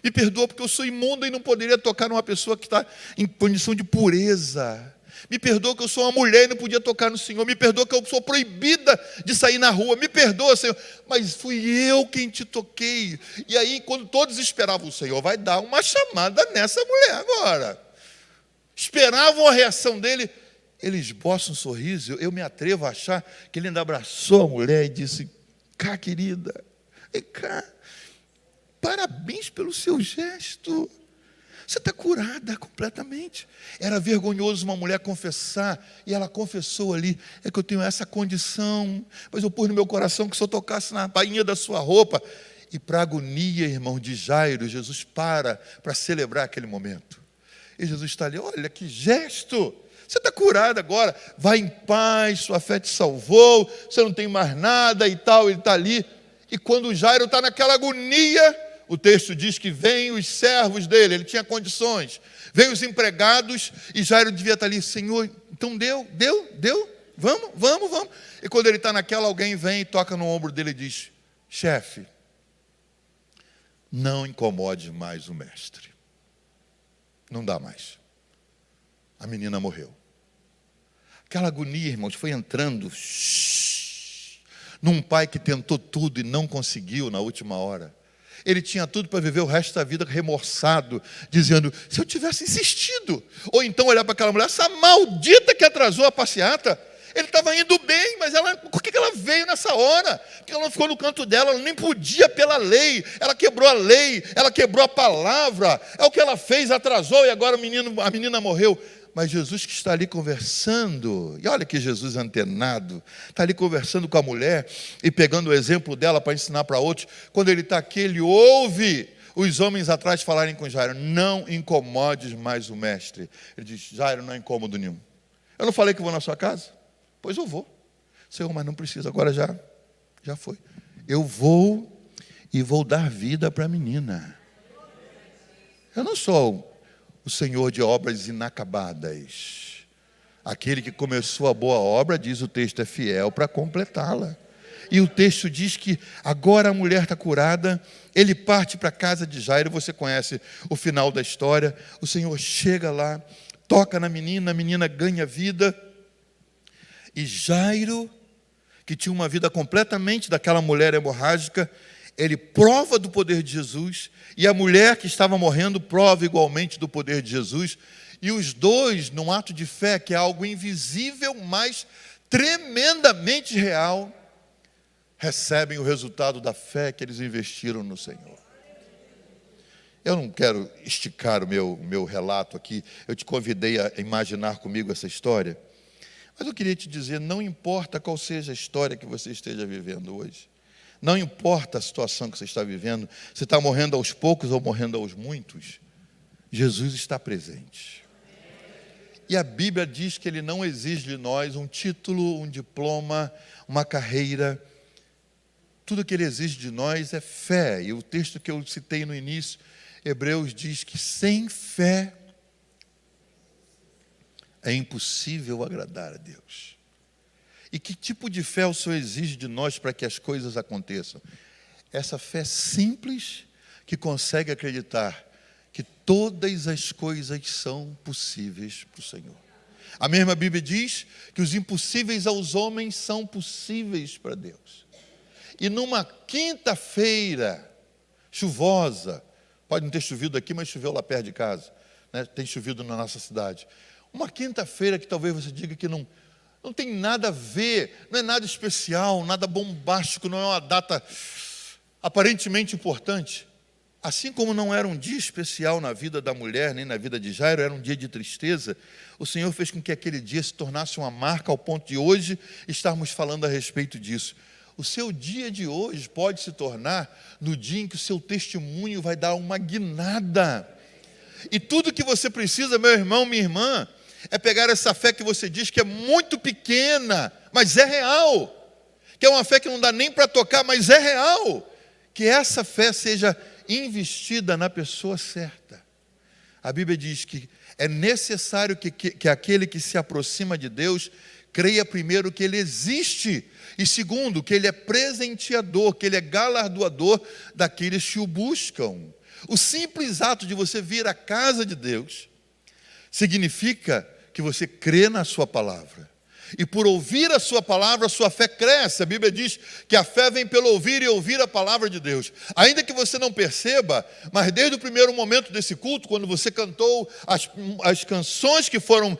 Me perdoa porque eu sou imunda e não poderia tocar numa pessoa que está em condição de pureza. Me perdoa que eu sou uma mulher e não podia tocar no Senhor. Me perdoa que eu sou proibida de sair na rua. Me perdoa, Senhor. Mas fui eu quem te toquei. E aí, quando todos esperavam, o Senhor vai dar uma chamada nessa mulher agora. Esperavam a reação dele. Ele esboça um sorriso. Eu me atrevo a achar que ele ainda abraçou a mulher e disse, cá, querida, vem cá. Parabéns pelo seu gesto. Você está curada completamente. Era vergonhoso uma mulher confessar, e ela confessou ali, é que eu tenho essa condição, mas eu pus no meu coração que se eu tocasse na bainha da sua roupa. E para a agonia, irmão, de Jairo, Jesus para celebrar aquele momento. E Jesus está ali, olha que gesto, você está curada agora, vai em paz, sua fé te salvou, você não tem mais nada e tal, ele está ali. E quando Jairo está naquela agonia, o texto diz que vêm os servos dele, ele tinha condições, vêm os empregados, e Jairo devia estar ali, Senhor, então deu, vamos. E quando ele está naquela, alguém vem e toca no ombro dele e diz, chefe, não incomode mais o mestre, não dá mais, a menina morreu. Aquela agonia, irmãos, foi entrando, num pai que tentou tudo e não conseguiu na última hora. Ele tinha tudo para viver o resto da vida remorçado, dizendo, se eu tivesse insistido, ou então olhar para aquela mulher, essa maldita que atrasou a passeata, Ele estava indo bem, mas por que ela veio nessa hora? Por que ela não ficou no canto dela? Ela nem podia pela lei. Ela quebrou a lei, ela quebrou a palavra. É o que ela fez, atrasou, e agora a menina morreu. Mas Jesus que está ali conversando, e olha que Jesus antenado, está ali conversando com a mulher e pegando o exemplo dela para ensinar para outros. Quando ele está aqui, ele ouve os homens atrás falarem com Jairo: não incomodes mais o mestre. Ele diz: Jairo, não é incômodo nenhum. Eu não falei que vou na sua casa? Pois eu vou. Senhor, mas não precisa, agora já foi. Eu vou e vou dar vida para a menina. Eu não sou o Senhor de obras inacabadas. Aquele que começou a boa obra, diz o texto, é fiel para completá-la. E o texto diz que agora a mulher está curada, ele parte para a casa de Jairo, você conhece o final da história. O Senhor chega lá, toca na menina, a menina ganha vida. E Jairo, que tinha uma vida completamente daquela mulher hemorrágica, ele prova do poder de Jesus, e a mulher que estava morrendo prova igualmente do poder de Jesus, e os dois, num ato de fé, que é algo invisível, mas tremendamente real, recebem o resultado da fé que eles investiram no Senhor. Eu não quero esticar o meu relato aqui, eu te convidei a imaginar comigo essa história, mas eu queria te dizer, não importa qual seja a história que você esteja vivendo hoje, não importa a situação que você está vivendo, se está morrendo aos poucos ou morrendo aos muitos, Jesus está presente. E a Bíblia diz que Ele não exige de nós um título, um diploma, uma carreira. Tudo que Ele exige de nós é fé. E o texto que eu citei no início, Hebreus, diz que sem fé é impossível agradar a Deus. E que tipo de fé o Senhor exige de nós para que as coisas aconteçam? Essa fé simples que consegue acreditar que todas as coisas são possíveis para o Senhor. A mesma Bíblia diz que os impossíveis aos homens são possíveis para Deus. E numa quinta-feira chuvosa, pode não ter chovido aqui, mas choveu lá perto de casa, né? Tem chovido na nossa cidade. Uma quinta-feira que talvez você diga que não tem nada a ver, não é nada especial, nada bombástico, não é uma data aparentemente importante. Assim como não era um dia especial na vida da mulher, nem na vida de Jairo, era um dia de tristeza, o Senhor fez com que aquele dia se tornasse uma marca ao ponto de hoje estarmos falando a respeito disso. O seu dia de hoje pode se tornar no dia em que o seu testemunho vai dar uma guinada. E tudo que você precisa, meu irmão, minha irmã, é pegar essa fé que você diz que é muito pequena, mas é real, que é uma fé que não dá nem para tocar, mas é real, que essa fé seja investida na pessoa certa. A Bíblia diz que é necessário que aquele que se aproxima de Deus creia primeiro que Ele existe, e segundo, que Ele é presenteador, que Ele é galardoador daqueles que o buscam. O simples ato de você vir à casa de Deus significa que você crê na sua palavra. E por ouvir a sua palavra, a sua fé cresce. A Bíblia diz que a fé vem pelo ouvir e ouvir a palavra de Deus. Ainda que você não perceba, mas desde o primeiro momento desse culto, quando você cantou as canções que foram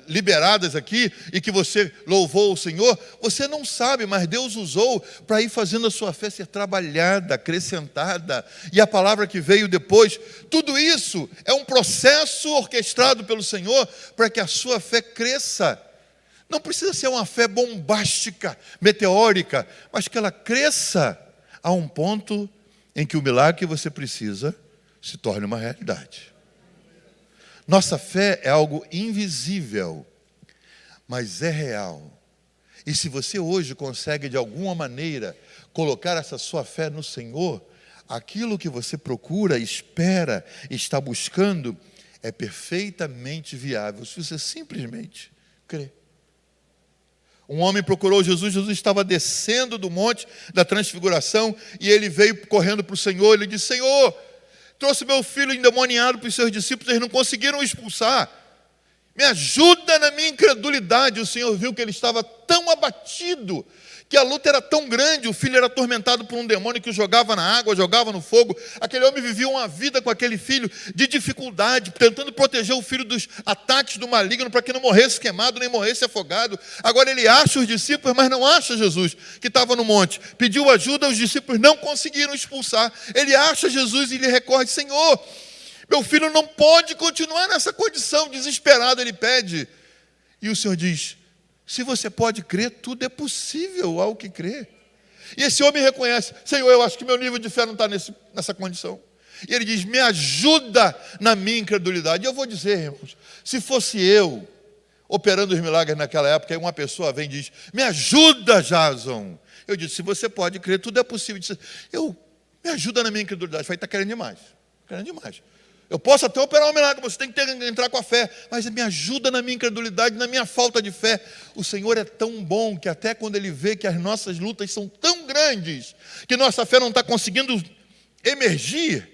liberadas aqui, e que você louvou o Senhor, você não sabe, mas Deus usou para ir fazendo a sua fé ser trabalhada, acrescentada. E a palavra que veio depois, tudo isso é um processo orquestrado pelo Senhor para que a sua fé cresça. Não precisa ser uma fé bombástica, meteórica, mas que ela cresça a um ponto em que o milagre que você precisa se torne uma realidade. Nossa fé é algo invisível, mas é real. E se você hoje consegue de alguma maneira colocar essa sua fé no Senhor, aquilo que você procura, espera, está buscando, é perfeitamente viável, se você simplesmente crê. Um homem procurou Jesus, Jesus estava descendo do monte da transfiguração, e ele veio correndo para o Senhor, ele disse: Senhor, trouxe meu filho endemoniado para os seus discípulos, eles não conseguiram expulsar, me ajuda na minha incredulidade. O Senhor viu que ele estava tão abatido, que a luta era tão grande, o filho era atormentado por um demônio que o jogava na água, jogava no fogo. Aquele homem vivia uma vida com aquele filho de dificuldade, tentando proteger o filho dos ataques do maligno, para que não morresse queimado, nem morresse afogado. Agora ele acha os discípulos, mas não acha Jesus, que estava no monte. Pediu ajuda, os discípulos não conseguiram expulsar. Ele acha Jesus e lhe recorre: Senhor, meu filho não pode continuar nessa condição, desesperado ele pede. E o Senhor diz: se você pode crer, tudo é possível ao que crê. E esse homem reconhece: Senhor, eu acho que meu nível de fé não está nessa condição. E ele diz: me ajuda na minha incredulidade. E eu vou dizer, irmãos, se fosse eu operando os milagres naquela época, aí uma pessoa vem e diz: me ajuda, Jason. Eu disse: se você pode crer, tudo é possível. Me ajuda na minha incredulidade. Eu falei: está querendo demais. Querendo demais. Eu posso até operar um milagre, você tem que entrar com a fé, mas me ajuda na minha incredulidade, na minha falta de fé. O Senhor é tão bom que até quando Ele vê que as nossas lutas são tão grandes, que nossa fé não está conseguindo emergir,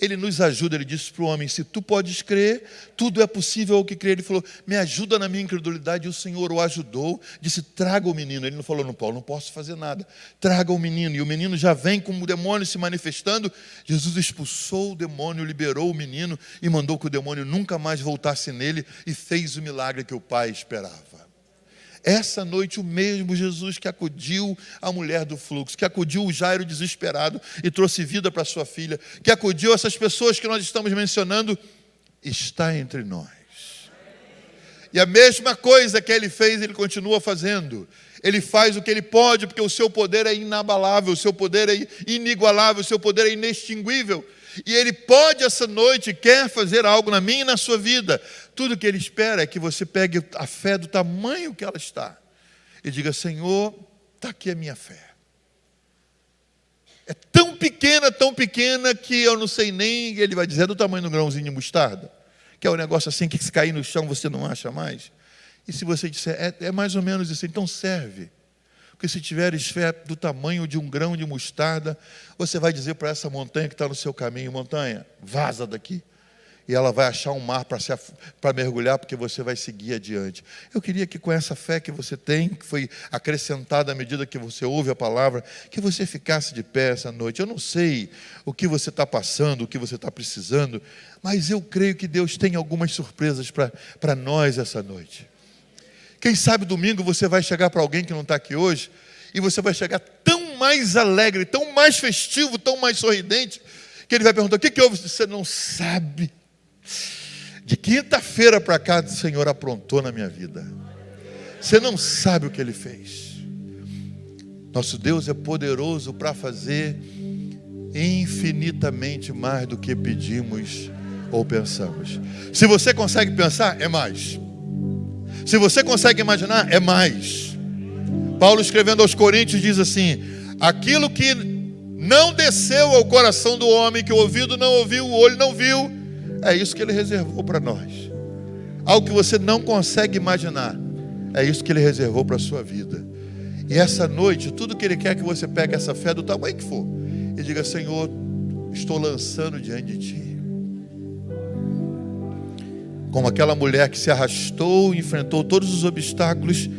Ele nos ajuda. Ele disse para o homem: se tu podes crer, tudo é possível ao que crer. Ele falou: me ajuda na minha incredulidade. E o Senhor o ajudou, disse: traga o menino. Ele não falou: não, Paulo, não posso fazer nada, traga o menino. E o menino já vem com o demônio se manifestando. Jesus expulsou o demônio, liberou o menino e mandou que o demônio nunca mais voltasse nele, e fez o milagre que o pai esperava. Essa noite o mesmo Jesus que acudiu a mulher do fluxo, que acudiu o Jairo desesperado e trouxe vida para sua filha, que acudiu essas pessoas que nós estamos mencionando, está entre nós. E a mesma coisa que Ele fez, Ele continua fazendo. Ele faz o que Ele pode, porque o seu poder é inabalável, o seu poder é inigualável, o seu poder é inextinguível. E Ele pode essa noite, quer fazer algo na minha e na sua vida. Tudo que Ele espera é que você pegue a fé do tamanho que ela está e diga: Senhor, está aqui a minha fé. É tão pequena que eu não sei nem, Ele vai dizer, é do tamanho do grãozinho de mostarda, que é um negócio assim que se cair no chão você não acha mais. E se você disser, é mais ou menos isso, então serve. Porque se tiveres fé do tamanho de um grão de mostarda, você vai dizer para essa montanha que está no seu caminho: montanha, vaza daqui. E ela vai achar um mar para mergulhar, porque você vai seguir adiante. Eu queria que com essa fé que você tem, que foi acrescentada à medida que você ouve a palavra, que você ficasse de pé essa noite. Eu não sei o que você está passando, o que você está precisando, mas eu creio que Deus tem algumas surpresas para nós essa noite. Quem sabe domingo você vai chegar para alguém que não está aqui hoje, e você vai chegar tão mais alegre, tão mais festivo, tão mais sorridente, que ele vai perguntar: o que houve? Você não sabe. De quinta-feira para cá, o Senhor aprontou na minha vida. Você não sabe o que Ele fez. Nosso Deus é poderoso para fazer infinitamente mais do que pedimos ou pensamos. Se você consegue pensar, é mais. Se você consegue imaginar, é mais. Paulo, escrevendo aos Coríntios, diz assim: aquilo que não desceu ao coração do homem, que o ouvido não ouviu, o olho não viu, é isso que Ele reservou para nós. Algo que você não consegue imaginar, é isso que Ele reservou para a sua vida. E essa noite, tudo que Ele quer é que você pegue essa fé do tamanho que for e diga: Senhor, estou lançando diante de Ti. Como aquela mulher que se arrastou, enfrentou todos os obstáculos,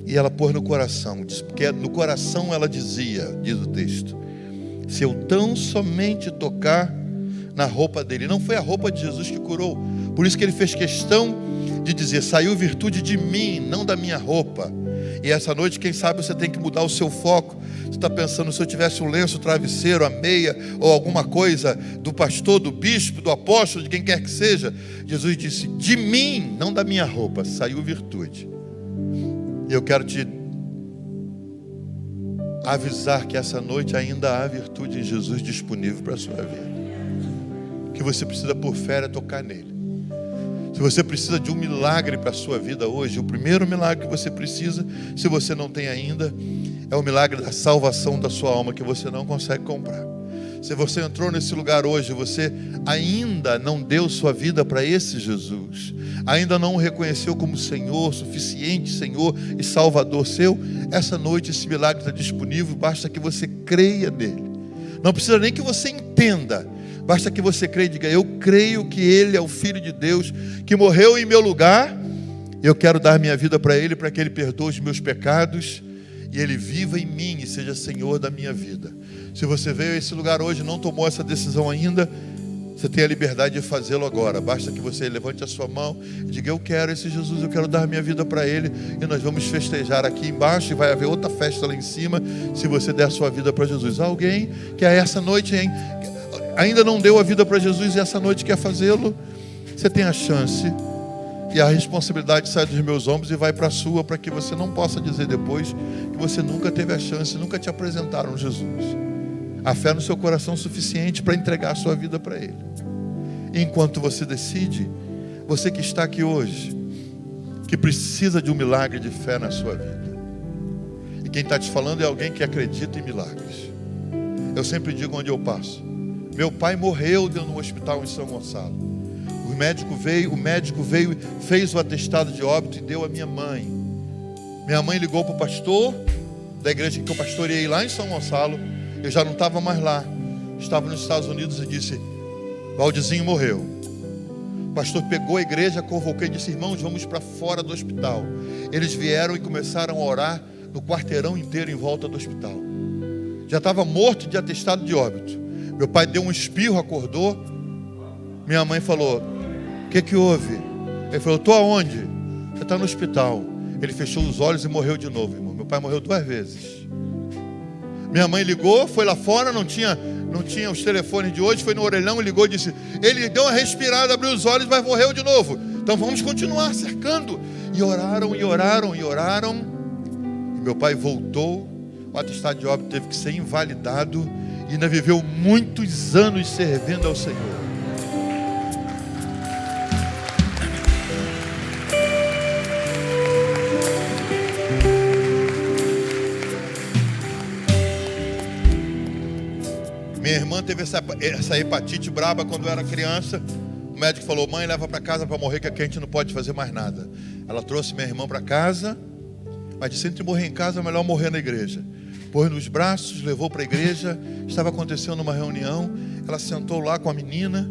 e ela pôs no coração, porque no coração ela dizia, diz o texto: se eu tão somente tocar na roupa dele. Não foi a roupa de Jesus que curou. Por isso que ele fez questão de dizer: saiu virtude de mim, não da minha roupa. E essa noite, quem sabe você tem que mudar o seu foco. Você está pensando: se eu tivesse um lenço, travesseiro, a meia, ou alguma coisa do pastor, do bispo, do apóstolo, de quem quer que seja. Jesus disse: de mim, não da minha roupa, saiu virtude. E eu quero te avisar que essa noite ainda há virtude em Jesus disponível para a sua vida. Que você precisa por fé é tocar nele. Se você precisa de um milagre para a sua vida hoje, o primeiro milagre que você precisa, se você não tem ainda, é o milagre da salvação da sua alma, que você não consegue comprar. Se você entrou nesse lugar hoje, você ainda não deu sua vida para esse Jesus, ainda não o reconheceu como Senhor, suficiente Senhor e Salvador seu, essa noite esse milagre está disponível, basta que você creia nele. Não precisa nem que você entenda, basta que você creia e diga: eu creio que Ele é o Filho de Deus, que morreu em meu lugar, eu quero dar minha vida para Ele, para que Ele perdoe os meus pecados, e Ele viva em mim e seja Senhor da minha vida. Se você veio a esse lugar hoje e não tomou essa decisão ainda, você tem a liberdade de fazê-lo agora. Basta que você levante a sua mão e diga: eu quero esse Jesus, eu quero dar minha vida para Ele. E nós vamos festejar aqui embaixo, e vai haver outra festa lá em cima, se você der a sua vida para Jesus. Alguém que essa noite ainda não deu a vida para Jesus e essa noite quer fazê-lo? Você tem a chance. E a responsabilidade sai dos meus ombros e vai para a sua, para que você não possa dizer depois que você nunca teve a chance, nunca te apresentaram Jesus. A fé no seu coração é suficiente para entregar a sua vida para Ele. E enquanto você decide, você que está aqui hoje, que precisa de um milagre de fé na sua vida, e quem está te falando é alguém que acredita em milagres. Eu sempre digo onde eu passo: meu pai morreu dentro de um hospital em São Gonçalo. O médico veio, fez o atestado de óbito e deu à minha mãe. Minha mãe ligou para o pastor da igreja que eu pastoreei lá em São Gonçalo. Eu já não estava mais lá, estava nos Estados Unidos, e disse: Valdizinho morreu. O pastor pegou a igreja, convocou e disse: irmãos, vamos para fora do hospital. Eles vieram e começaram a orar no quarteirão inteiro em volta do hospital. Já estava morto de atestado de óbito. Meu pai deu um espirro, acordou. Minha mãe falou: o que houve? Ele falou: estou aonde? Você está no hospital. Ele fechou os olhos e morreu de novo, irmão. Meu pai morreu 2 vezes. Minha mãe ligou, foi lá fora, não tinha os telefones de hoje, foi no orelhão e ligou e disse: ele deu uma respirada, abriu os olhos, mas morreu de novo. Então vamos continuar cercando. E oraram, e oraram, e oraram. E meu pai voltou. O atestado de óbito teve que ser invalidado. E ainda viveu muitos anos servindo ao Senhor. Minha irmã teve essa hepatite braba quando era criança. O médico falou: mãe, leva para casa para morrer, que aqui a gente não pode fazer mais nada. Ela trouxe minha irmã para casa, mas disse: entre morrer em casa é melhor morrer na igreja. Pôs nos braços, levou para a igreja. Estava acontecendo uma reunião. Ela sentou lá com a menina.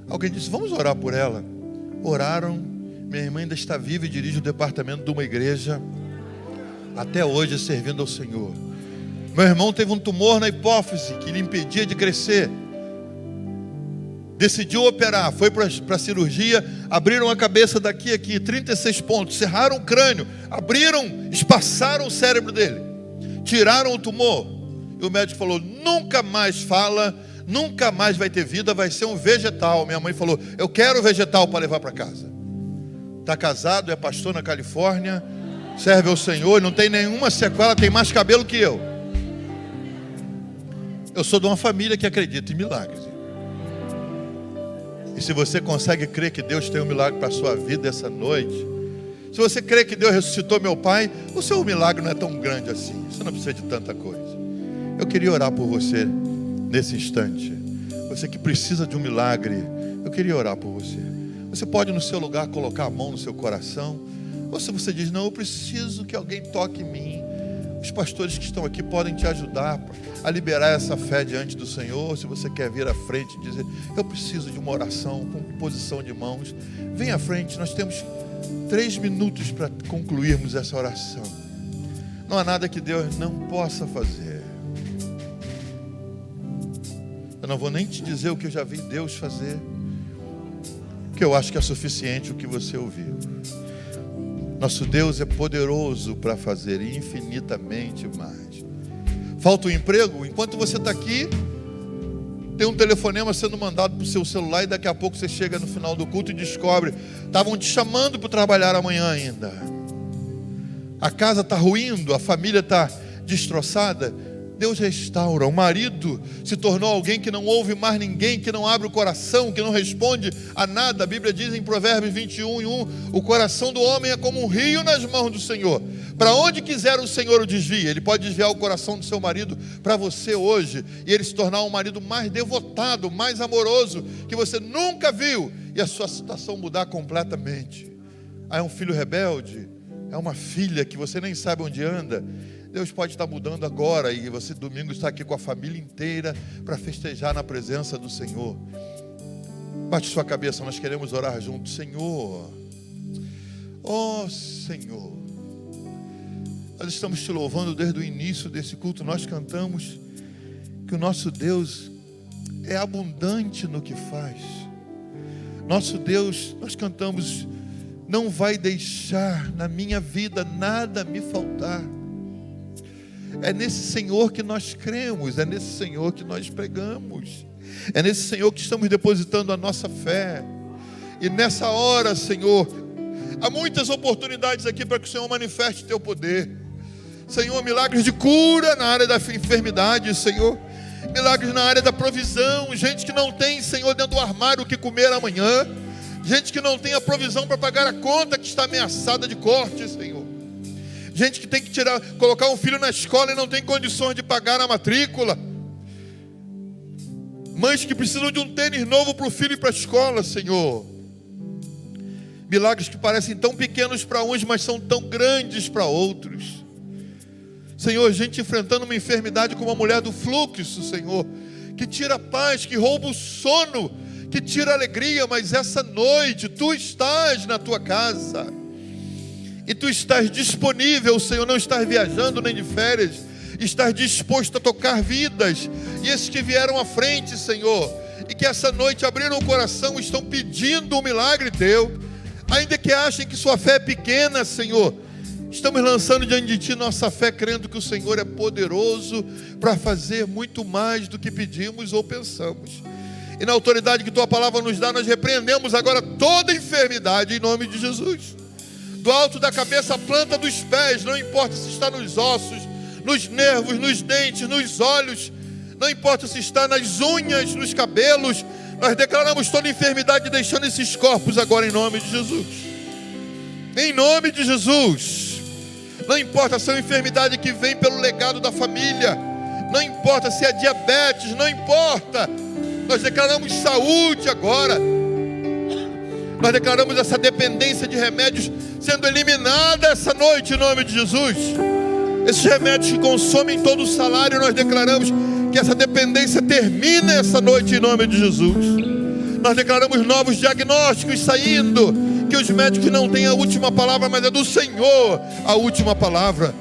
Alguém disse: vamos orar por ela. Oraram. Minha irmã ainda está viva e dirige o departamento de uma igreja até hoje, servindo ao Senhor. Meu irmão teve um tumor na hipófise que lhe impedia de crescer. Decidiu operar, foi para a cirurgia, abriram a cabeça daqui a aqui, 36 pontos, cerraram o crânio, abriram, espaçaram o cérebro dele, tiraram o tumor. E o médico falou: nunca mais fala, nunca mais vai ter vida, vai ser um vegetal. Minha mãe falou: eu quero vegetal para levar para casa. Está casado, é pastor na Califórnia, serve ao Senhor, não tem nenhuma sequela, tem mais cabelo que eu. Eu sou de uma família que acredita em milagres. E se você consegue crer que Deus tem um milagre para a sua vida essa noite, se você crê que Deus ressuscitou meu pai, o seu milagre não é tão grande assim. Você não precisa de tanta coisa. Eu queria orar por você nesse instante. Você que precisa de um milagre, eu queria orar por você. Você pode no seu lugar colocar a mão no seu coração. Ou se você diz: não, eu preciso que alguém toque em mim. Os pastores que estão aqui podem te ajudar a liberar essa fé diante do Senhor. Se você quer vir à frente e dizer: eu preciso de uma oração com posição de mãos, vem à frente. Nós temos 3 minutos para concluirmos essa oração. Não há nada que Deus não possa fazer. Eu não vou nem te dizer o que eu já vi Deus fazer, porque eu acho que é suficiente o que você ouviu. Nosso Deus é poderoso para fazer infinitamente mais. Falta um emprego? Enquanto você está aqui, tem um telefonema sendo mandado para o seu celular, e daqui a pouco você chega no final do culto e descobre: estavam te chamando para trabalhar amanhã ainda. A casa está ruindo, a família está destroçada. Deus restaura. O marido se tornou alguém que não ouve mais ninguém, que não abre o coração, que não responde a nada. A Bíblia diz em Provérbios 21:1: o coração do homem é como um rio nas mãos do Senhor. Para onde quiser o Senhor o desvia. Ele pode desviar o coração do seu marido para você hoje, e ele se tornar um marido mais devotado, mais amoroso, que você nunca viu, e a sua situação mudar completamente. É um filho rebelde, é uma filha que você nem sabe onde anda. Deus pode estar mudando agora, e você domingo está aqui com a família inteira para festejar na presença do Senhor. Bate sua cabeça, nós queremos orar juntos. Senhor, ó Senhor, Nós estamos te louvando desde o início desse culto. Nós cantamos que o nosso Deus é abundante no que faz. Nosso Deus, nós cantamos, não vai deixar na minha vida nada me faltar. É nesse Senhor que nós cremos, é nesse Senhor que nós pregamos, é nesse Senhor que estamos depositando a nossa fé. E nessa hora, Senhor, há muitas oportunidades aqui para que o Senhor manifeste teu poder. Senhor, milagres de cura na área da enfermidade, Senhor. Milagres na área da provisão. Gente que não tem, Senhor, dentro do armário o que comer amanhã. Gente que não tem a provisão para pagar a conta que está ameaçada de corte, Senhor. Gente que tem que colocar um filho na escola e não tem condições de pagar a matrícula. Mães que precisam de um tênis novo para o filho ir para a escola, Senhor. Milagres que parecem tão pequenos para uns, mas são tão grandes para outros. Senhor, gente enfrentando uma enfermidade como a mulher do fluxo, Senhor, que tira a paz, que rouba o sono, que tira a alegria, mas essa noite Tu estás na Tua casa, e Tu estás disponível, Senhor, não estás viajando nem de férias, estás disposto a tocar vidas, e esses que vieram à frente, Senhor, e que essa noite abriram o coração, estão pedindo um milagre Teu, ainda que achem que sua fé é pequena, Senhor. Estamos lançando diante de Ti nossa fé, crendo que o Senhor é poderoso para fazer muito mais do que pedimos ou pensamos. E na autoridade que Tua palavra nos dá, nós repreendemos agora toda enfermidade em nome de Jesus. Do alto da cabeça à planta dos pés, não importa se está nos ossos, nos nervos, nos dentes, nos olhos, não importa se está nas unhas, nos cabelos, nós declaramos toda enfermidade deixando esses corpos agora em nome de Jesus. Em nome de Jesus. Não importa se é uma enfermidade que vem pelo legado da família, não importa se é diabetes, não importa. Nós declaramos saúde agora. Nós declaramos essa dependência de remédios sendo eliminada essa noite em nome de Jesus. Esses remédios que consomem todo o salário, nós declaramos que essa dependência termina essa noite em nome de Jesus. Nós declaramos novos diagnósticos saindo, que os médicos não têm a última palavra, mas é do Senhor a última palavra.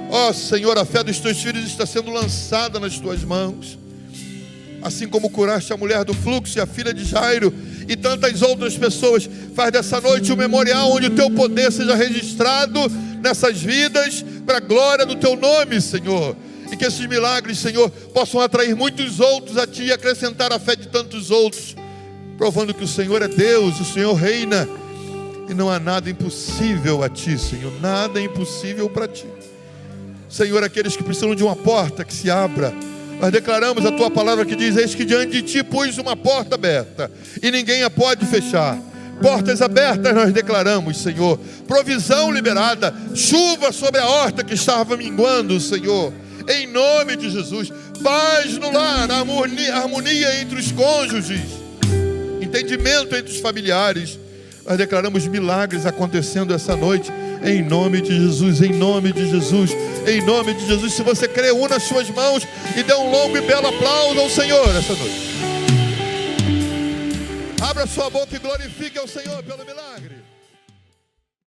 Ó Senhor, a fé dos Teus filhos está sendo lançada nas Tuas mãos. Assim como curaste a mulher do fluxo e a filha de Jairo e tantas outras pessoas, faz dessa noite um memorial onde o Teu poder seja registrado nessas vidas, para a glória do Teu nome, Senhor. E que esses milagres, Senhor, possam atrair muitos outros a Ti e acrescentar a fé de tantos outros, provando que o Senhor é Deus, o Senhor reina, e não há nada impossível a Ti, Senhor, nada é impossível para Ti. Senhor, aqueles que precisam de uma porta que se abra, nós declaramos a Tua palavra que diz: eis que diante de Ti pus uma porta aberta, e ninguém a pode fechar. Portas abertas nós declaramos, Senhor, provisão liberada, chuva sobre a horta que estava minguando, Senhor, em nome de Jesus. Paz no lar, harmonia entre os cônjuges, entendimento entre os familiares. Nós declaramos milagres acontecendo essa noite, em nome de Jesus, em nome de Jesus, em nome de Jesus. Se você crê, una as suas mãos e dê um longo e belo aplauso ao Senhor essa noite. Abra sua boca e glorifique ao Senhor pelo milagre.